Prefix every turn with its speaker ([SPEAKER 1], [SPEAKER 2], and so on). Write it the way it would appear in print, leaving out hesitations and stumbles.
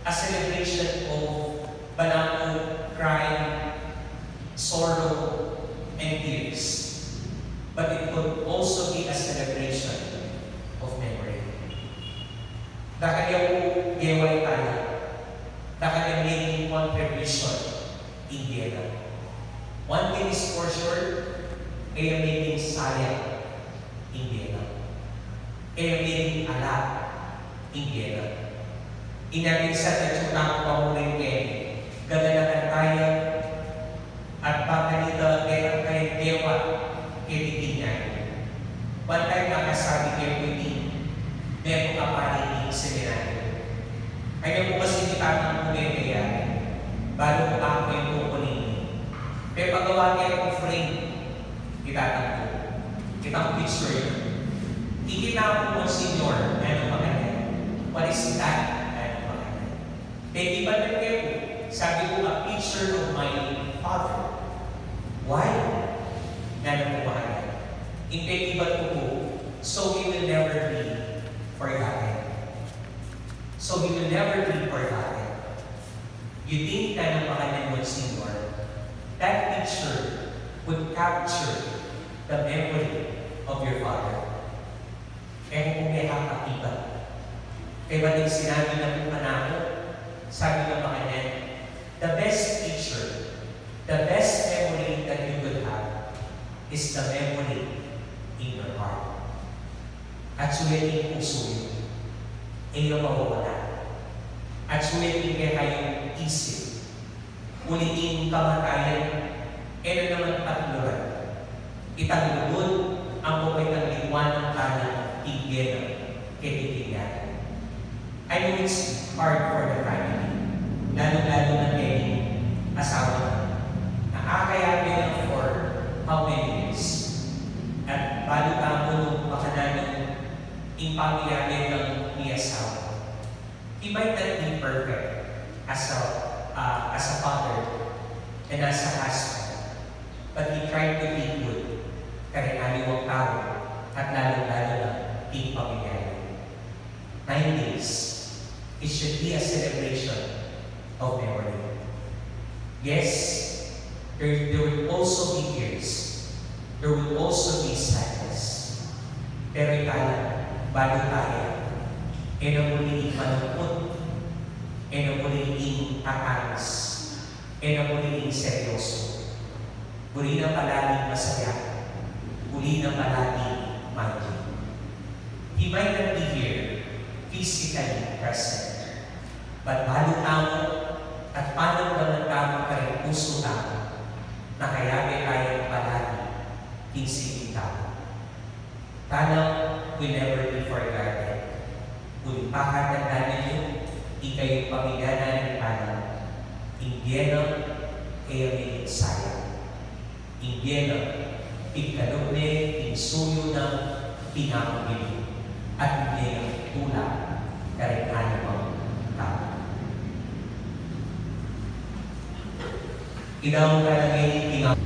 [SPEAKER 1] a celebration of banal crime, sorrow, and tears. But it could also be a celebration of memory. Dahil yung geway tayo, dahil making contribution in Vienna. One thing is for sure, kaya making sayang in Vienna. Kaya making alak in Vienna. Inabigsan na tsunang pamuling kayo, gaganakan tayo, at pakalita kaya kayo dewa, kaya one time nakasabi kayo pwede, meron ka parinig seminaryo. Kaya po kasi itanang po kayo kaya, bago po ako yung kukunin. Kaya paggawa kayo ng frame, itatang po. Kitang picture yun. Ikita po ng senior, ano pa kanya? What is that? Ano pa kanya? Kaya iba na kayo po, sabi ko, a picture of my father. Why? Ano po ba kanya? Impetibat ko po, so he will never be forgotten. So he will never be forgotten. You think na napakanan mo, Senior, that picture would capture the memory of your father. Kaya kung may kakakibat. Kaya ba din sinabi na po panako, sabi ng makanan, the best picture, the best memory that you could have is the memory in your heart. At sulitin puso yun, iyong mawawala. At sulitin kaya kayong isip, ulitin kamatayan, ito naman patluran. Itanglubod ang bukitang liwanang tanang tigyan, kititigyan. I know it's hard for the family, lalo-lalo na kayo asawa nakakayabi lang for how many years. At bago tamo nung makanan ng pamilya ng ni asawa. He might not be perfect as a father and as a husband, but he tried to be good. Kaya aliwang tao at lalo-lalo na ng pamilya. 9 days, it should be a celebration of memory. Yes, there will also be tears. There will also be sadness. Pero tayo, bago tayo, na muling malungkot, na muling tatanas, na muling seryoso. Muli na palaging masaya, muli na palaging mindful. He might not be here, physically present, but bago tamo at panamdaman tamo ka rin puso tamo, na kayabi tayo palagi isipin tao. Tanang will never be forgotten. Kung pakatandaan ninyo, ikayong pamilyanan ng tanang, Indiano, kaya may sayang. Indiano, pigkalumne, pinsuyo ng pinamagili, at Indiano, tulak, karinhanin mo tao. Idaw ka na ngayon,